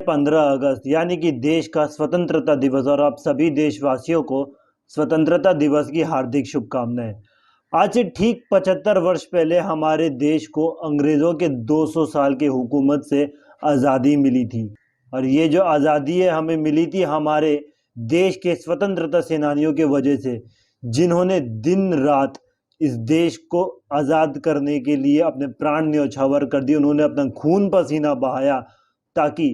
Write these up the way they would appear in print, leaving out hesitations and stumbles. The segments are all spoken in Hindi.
15 अगस्त यानी कि देश का स्वतंत्रता दिवस और आप सभी देशवासियों को स्वतंत्रता दिवस की हार्दिक शुभकामनाएं। आज से ठीक 75 वर्ष पहले हमारे देश को अंग्रेजों के 200 साल की हुकूमत से आज़ादी मिली थी। और ये जो आज़ादी है हमें मिली थी हमारे देश के स्वतंत्रता सेनानियों के वजह से, जिन्होंने दिन रात इस देश को आज़ाद करने के लिए अपने प्राण न्यौछावर कर दिए। उन्होंने अपना खून पसीना बहाया ताकि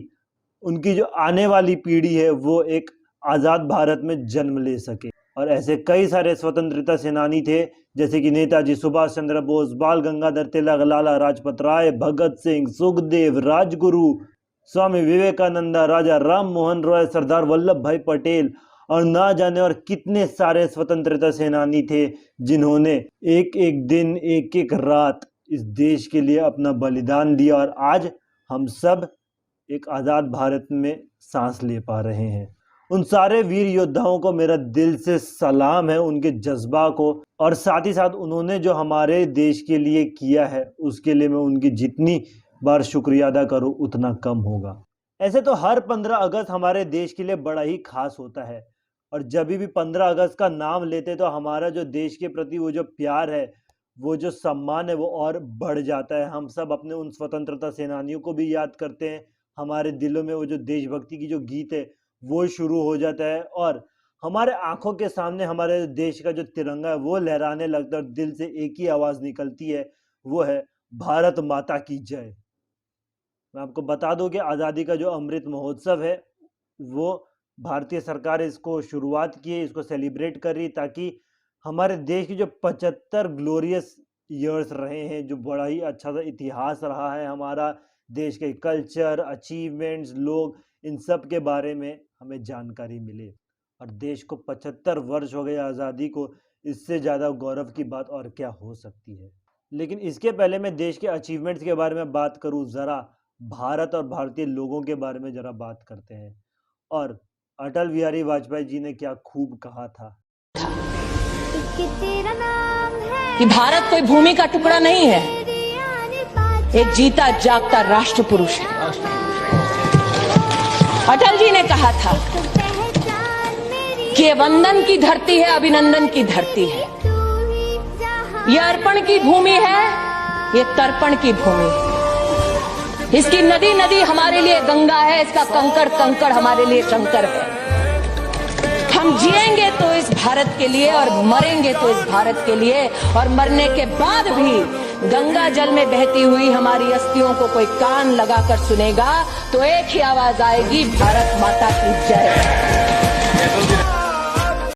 उनकी जो आने वाली पीढ़ी है वो एक आज़ाद भारत में जन्म ले सके। और ऐसे कई सारे स्वतंत्रता सेनानी थे, जैसे कि नेताजी सुभाष चंद्र बोस, बाल गंगाधर तिलक, लाला लाजपत राय, भगत सिंह, सुखदेव, राजगुरु, स्वामी विवेकानंदा, राजा राम मोहन रॉय, सरदार वल्लभ भाई पटेल और ना जाने और कितने सारे स्वतंत्रता सेनानी थे, जिन्होंने एक एक दिन एक एक रात इस देश के लिए अपना बलिदान दिया। और आज हम सब एक आज़ाद भारत में सांस ले पा रहे हैं। उन सारे वीर योद्धाओं को मेरा दिल से सलाम है, उनके जज्बा को, और साथ ही साथ उन्होंने जो हमारे देश के लिए किया है उसके लिए मैं उनकी जितनी बार शुक्रिया अदा करूं उतना कम होगा। ऐसे तो हर 15 अगस्त हमारे देश के लिए बड़ा ही खास होता है, और जब भी 15 अगस्त का नाम लेते तो हमारा जो देश के प्रति वो जो प्यार है, वो जो सम्मान है वो और बढ़ जाता है। हम सब अपने उन स्वतंत्रता सेनानियों को भी याद करते हैं, हमारे दिलों में वो जो देशभक्ति की जो गीत है वो शुरू हो जाता है, और हमारे आंखों के सामने हमारे देश का जो तिरंगा है वो लहराने लगता है, और दिल से एक ही आवाज निकलती है, वो है भारत माता की जय। मैं आपको बता दूं कि आज़ादी का जो अमृत महोत्सव है वो भारतीय सरकार इसको शुरुआत की है, इसको सेलिब्रेट कर रही, ताकि हमारे देश की जो 75 ग्लोरियस ईयर्स रहे हैं, जो बड़ा ही अच्छा सा इतिहास रहा है हमारा, देश के कल्चर, अचीवमेंट्स, लोग, इन सब के बारे में हमें जानकारी मिले। और देश को 75 वर्ष हो गए आज़ादी को, इससे ज़्यादा गौरव की बात और क्या हो सकती है। लेकिन इसके पहले मैं देश के अचीवमेंट्स के बारे में बात करूं, ज़रा भारत और भारतीय लोगों के बारे में ज़रा बात करते हैं। और अटल बिहारी वाजपेयी जी ने क्या खूब कहा था कि भारत कोई भूमि का टुकड़ा नहीं है, एक जीता जागता राष्ट्र पुरुष है। अटल जी ने कहा था कि ये वंदन की धरती है, अभिनंदन की धरती है, ये अर्पण की भूमि है, ये तर्पण की भूमि है। इसकी नदी नदी हमारे लिए गंगा है, इसका कंकड़ कंकड़ हमारे लिए शंकर है। हम जिएंगे तो इस भारत के लिए और मरेंगे तो इस भारत के लिए, और मरने के बाद भी गंगा जल में बहती हुई हमारी अस्थियों को कोई कान लगाकर सुनेगा तो एक ही आवाज आएगी, भारत माता की जय।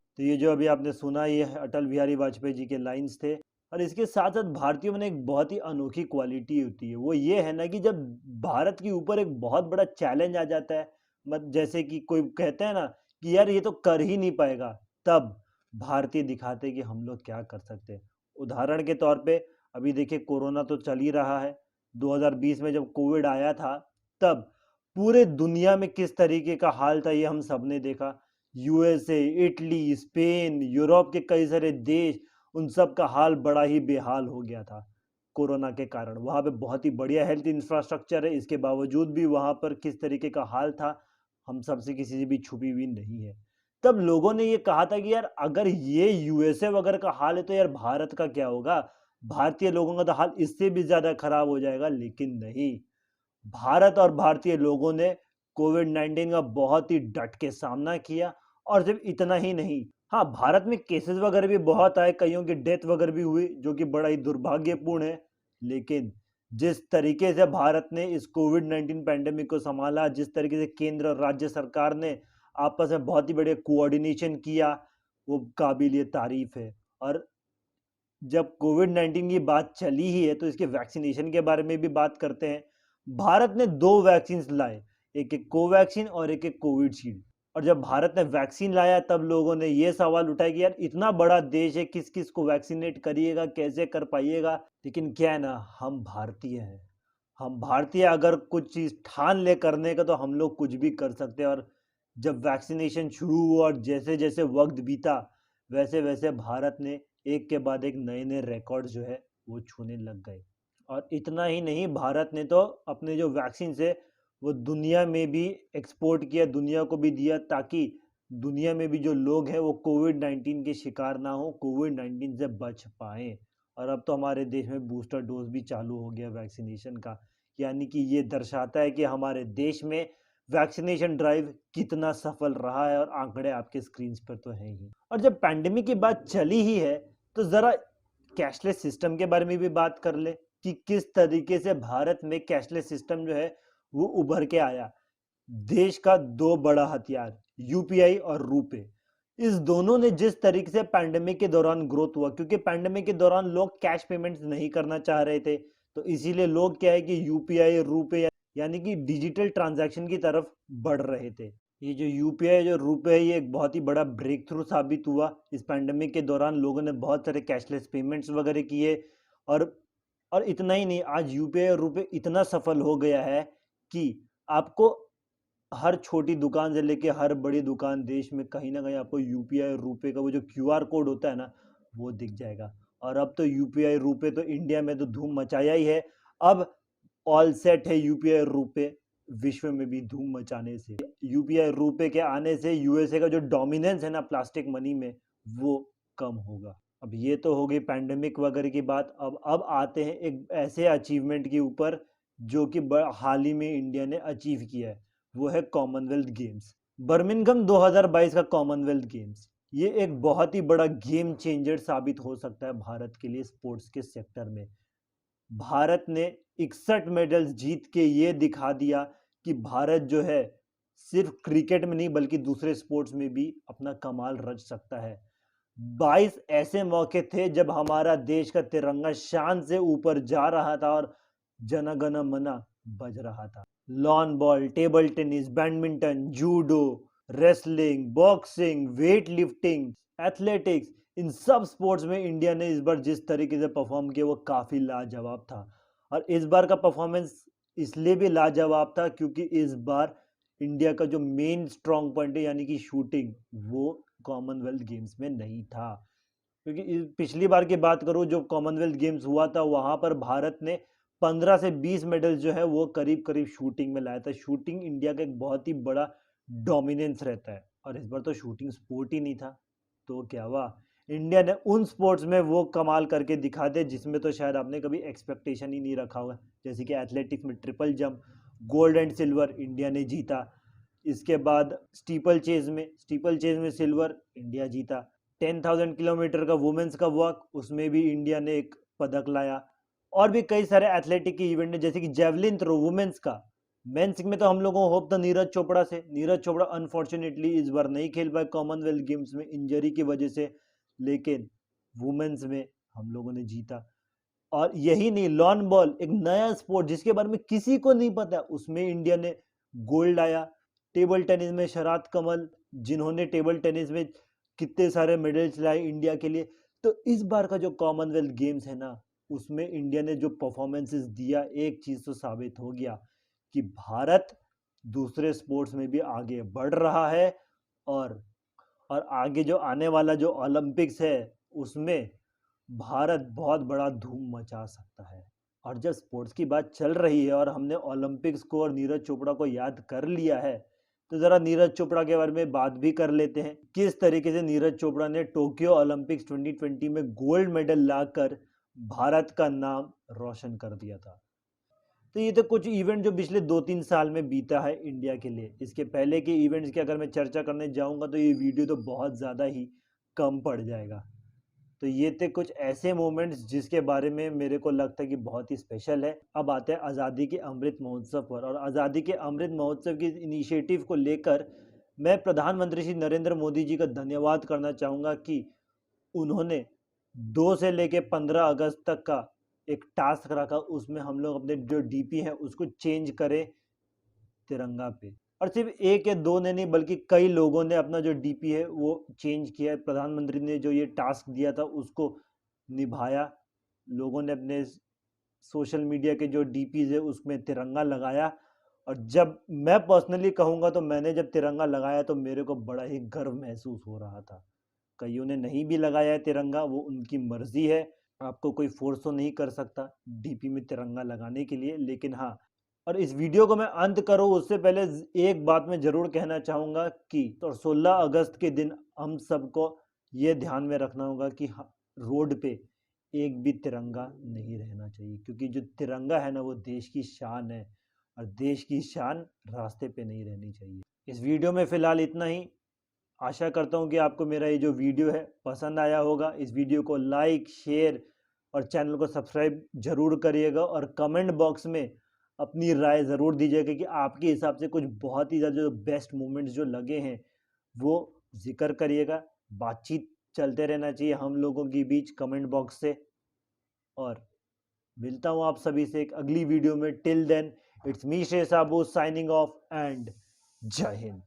तो ये जो अभी आपने सुना ये अटल बिहारी वाजपेयी जी के लाइंस थे। और इसके साथ साथ भारतीयों में एक बहुत ही अनोखी क्वालिटी होती है, वो ये है ना कि जब भारत के ऊपर एक बहुत बड़ा चैलेंज आ जाता है, जैसे कि कोई कहते हैं ना कि यार ये तो कर ही नहीं पाएगा, तब भारतीय दिखाते हैं कि हम लोग क्या कर सकते हैं। उदाहरण के तौर पे अभी देखिए, कोरोना तो चल ही रहा है। 2020 में जब कोविड आया था, तब पूरे दुनिया में किस तरीके का हाल था ये हम सब ने देखा। यूएसए, इटली, स्पेन, यूरोप के कई सारे देश, उन सब का हाल बड़ा ही बेहाल हो गया था कोरोना के कारण। वहाँ पे बहुत ही बढ़िया हेल्थ इंफ्रास्ट्रक्चर है, इसके बावजूद भी वहाँ पर किस तरीके का हाल था हम सबसे किसी से भी छुपी हुई नहीं है। तब लोगों ने ये कहा था कि यार अगर ये यूएसए वगैरह का हाल है तो यार भारत का क्या होगा, भारतीय लोगों का तो हाल इससे भी ज्यादा खराब हो जाएगा। लेकिन नहीं, भारत और भारतीय लोगों ने कोविड 19 का बहुत ही डट के सामना किया। और सिर्फ इतना ही नहीं, हाँ, भारत में केसेस वगैरह भी बहुत आए, कईयों की डेथ वगैरह भी हुई, जो कि बड़ा ही दुर्भाग्यपूर्ण है। लेकिन जिस तरीके से भारत ने इस कोविड 19 पैंडेमिक को संभाला, जिस तरीके से केंद्र और राज्य सरकार ने आपस में बहुत ही बढ़िया कोऑर्डिनेशन किया, वो काबिलियत तारीफ है। और जब कोविड 19 की बात चली ही है तो इसके वैक्सीनेशन के बारे में भी बात करते हैं। भारत ने 2 वैक्सीन लाए, एक एक कोवैक्सीन और एक एक कोविडशील्ड। और जब भारत ने वैक्सीन लाया तब लोगों ने ये सवाल उठाया कि यार इतना बड़ा देश है, किस किस को वैक्सीनेट करिएगा, कैसे कर पाइएगा। लेकिन क्या है ना, हम भारतीय हैं, हम भारतीय अगर कुछ चीज़ ठान ले करने का तो हम लोग कुछ भी कर सकते हैं। और जब वैक्सीनेशन शुरू हुआ और जैसे जैसे वक्त बीता, वैसे वैसे भारत ने एक के बाद एक नए नए रिकॉर्ड जो है वो छूने लग गए। और इतना ही नहीं, भारत ने तो अपने जो वैक्सीन से वो दुनिया में भी एक्सपोर्ट किया, दुनिया को भी दिया, ताकि दुनिया में भी जो लोग हैं वो कोविड-19 के शिकार ना हो, कोविड-19 से बच पाएँ। और अब तो हमारे देश में बूस्टर डोज़ भी चालू हो गया वैक्सीनेशन का, यानी कि ये दर्शाता है कि हमारे देश में वैक्सीनेशन ड्राइव कितना सफल रहा है, और आंकड़े आपके स्क्रीन्स पर तो हैं ही। और जब पैंडेमिक की बात चली ही है, तो ज़रा कैशलेस सिस्टम के बारे में भी बात कर ले कि किस तरीके से भारत में कैशलेस सिस्टम जो है वो उभर के आया। देश का दो बड़ा हथियार यूपीआई और रुपे, इस दोनों ने जिस तरीके से पैंडेमिक के दौरान ग्रोथ हुआ, क्योंकि पैंडेमिक के दौरान लोग कैश पेमेंट्स नहीं करना चाह रहे थे, तो इसीलिए लोग क्या है कि यूपीआई रुपे यानी कि डिजिटल ट्रांजैक्शन की तरफ बढ़ रहे थे। ये जो यूपीआई जो रुपए है, ये एक बहुत ही बड़ा ब्रेक थ्रू साबित हुआ। इस पैंडेमिक के दौरान लोगों ने बहुत सारे कैशलेस पेमेंट्स वगैरह किए, और और इतना ही नहीं, आज यूपीआई और रुपए इतना सफल हो गया है कि आपको हर छोटी दुकान से लेके हर बड़ी दुकान देश में कहीं ना कहीं आपको यूपीआई और रुपए का वो जो क्यूआर कोड होता है ना, वो दिख जाएगा। और अब तो यूपीआई रुपए तो इंडिया में तो धूम मचाया ही है। अब ऑल सेट है यूपीआई और रुपए विश्व में भी धूम मचाने से। यूपीआई रुपए के आने से यूएसए का जो डोमिनेंस है ना प्लास्टिक मनी में, वो कम होगा। अब ये तो हो गई पैंडेमिक वगैरह की बात। अब आते हैं एक ऐसे अचीवमेंट के ऊपर जो कि हाल ही में इंडिया ने अचीव किया है, वो है कॉमनवेल्थ गेम्स। बर्मिंघम 2022 का कॉमनवेल्थ गेम्स, ये एक बहुत ही बड़ा गेम चेंजर साबित हो सकता है भारत के लिए स्पोर्ट्स के सेक्टर में। भारत ने 61 मेडल्स जीत के ये दिखा दिया कि भारत जो है सिर्फ क्रिकेट में नहीं बल्कि दूसरे स्पोर्ट्स में भी अपना कमाल रच सकता है। 22 ऐसे मौके थे जब हमारा देश का तिरंगा शान से ऊपर जा रहा था और जन गण मन बज रहा था। Lawn ball, table tennis, badminton, judo, wrestling, boxing, weight lifting, athletics, इन सब स्पोर्ट्स में इंडिया ने इस बार जिस तरीके से परफॉर्म किया वो काफ़ी लाजवाब था। और इस बार का परफॉर्मेंस इसलिए भी लाजवाब था क्योंकि इस बार इंडिया का जो मेन स्ट्रॉन्ग पॉइंट है यानी कि शूटिंग, वो कॉमनवेल्थ गेम्स में नहीं था। क्योंकि पिछली बार की बात करूँ, जो कॉमनवेल्थ गेम्स हुआ था वहाँ पर भारत ने 15 से 20 मेडल जो है वो करीब करीब शूटिंग में लाया था। शूटिंग इंडिया का एक बहुत ही बड़ा डोमिनेंस रहता है, और इस बार तो शूटिंग स्पोर्ट ही नहीं था। तो क्या हुआ, इंडिया ने उन स्पोर्ट्स में वो कमाल करके दिखा दे जिसमें तो शायद आपने कभी एक्सपेक्टेशन ही नहीं रखा होगा। जैसे कि एथलेटिक्स में triple jump, gold and silver India ने जीता। इसके बाद स्टीपल चेज में सिल्वर इंडिया जीता। 10,000 किलोमीटर का वुमेन्स का वॉक, उसमें भी इंडिया ने एक पदक लाया। और भी कई सारे एथलेटिक के इवेंट है, जैसे कि जेवलिन थ्रो वुमेन्स का। मेंस में तो हम लोगों को होप था नीरज चोपड़ा से। नीरज चोपड़ा अनफॉर्चुनेटली इस बार नहीं खेल पाए कॉमनवेल्थ गेम्स में इंजरी की वजह से, लेकिन वुमेन्स में हम लोगों ने जीता। और यही नहीं, लॉन बॉल एक नया स्पोर्ट जिसके बारे में किसी को नहीं पता, उसमें इंडिया ने गोल्ड आया। टेबल टेनिस में शरात कमल, जिन्होंने टेबल टेनिस में कितने सारे मेडल्स लाए इंडिया के लिए। तो इस बार का जो कॉमनवेल्थ गेम्स है ना, उसमें इंडिया ने जो परफॉर्मेंसेस दिया, एक चीज तो साबित हो गया कि भारत दूसरे स्पोर्ट्स में भी आगे बढ़ रहा है। और और आगे जो आने वाला जो ओलंपिक्स है उसमें भारत बहुत बड़ा धूम मचा सकता है। और जब स्पोर्ट्स की बात चल रही है और हमने ओलंपिक्स को और नीरज चोपड़ा को याद कर लिया है, तो जरा नीरज चोपड़ा के बारे में बात भी कर लेते हैं। किस तरीके से नीरज चोपड़ा ने टोक्यो ओलंपिक्स 2020 में गोल्ड मेडल लाकर भारत का नाम रोशन कर दिया था। तो ये तो कुछ इवेंट जो पिछले 2-3 साल में बीता है इंडिया के लिए। इसके पहले के इवेंट्स की अगर मैं चर्चा करने जाऊंगा तो ये वीडियो तो बहुत ज़्यादा ही कम पड़ जाएगा। तो ये थे कुछ ऐसे मोमेंट्स जिसके बारे में मेरे को लगता है कि बहुत ही स्पेशल है। अब आते हैं आज़ादी के अमृत महोत्सव पर, और आज़ादी के अमृत महोत्सव की इनिशिएटिव को लेकर मैं प्रधानमंत्री श्री नरेंद्र मोदी जी का धन्यवाद करना चाहूँगा कि उन्होंने 2 से लेके 15 अगस्त तक का एक टास्क रखा, उसमें हम लोग अपने जो डीपी है उसको चेंज करें तिरंगा पे। और सिर्फ एक या दो ने नहीं बल्कि कई लोगों ने अपना जो डीपी है वो चेंज किया है। प्रधानमंत्री ने जो ये टास्क दिया था उसको निभाया। लोगों ने अपने सोशल मीडिया के जो डीपीज है उसमें तिरंगा लगाया। और जब मैं पर्सनली कहूँगा तो मैंने जब तिरंगा लगाया तो मेरे को बड़ा ही गर्व महसूस हो रहा था। कईयों ने नहीं भी लगाया है तिरंगा, वो उनकी मर्जी है। आपको कोई फोर्स तो नहीं कर सकता डीपी में तिरंगा लगाने के लिए, लेकिन हाँ, और इस वीडियो को मैं अंत करूं उससे पहले एक बात मैं जरूर कहना चाहूँगा कि तो 16 अगस्त के दिन हम सबको ये ध्यान में रखना होगा कि रोड पे एक भी तिरंगा नहीं रहना चाहिए, क्योंकि जो तिरंगा है ना वो देश की शान है और देश की शान रास्ते पे नहीं रहनी चाहिए। इस वीडियो में फ़िलहाल इतना ही। आशा करता हूँ कि आपको मेरा ये जो वीडियो है पसंद आया होगा। इस वीडियो को लाइक, शेयर और चैनल को सब्सक्राइब जरूर करिएगा और कमेंट बॉक्स में अपनी राय ज़रूर दीजिएगा कि आपके हिसाब से कुछ बहुत ही ज़्यादा जो बेस्ट मोमेंट्स जो लगे हैं वो जिक्र करिएगा। बातचीत चलते रहना चाहिए हम लोगों के बीच कमेंट बॉक्स से। और मिलता हूँ आप सभी से एक अगली वीडियो में। टिल देन इट्स मी श्रेय साबू साइनिंग ऑफ एंड जय हिंद।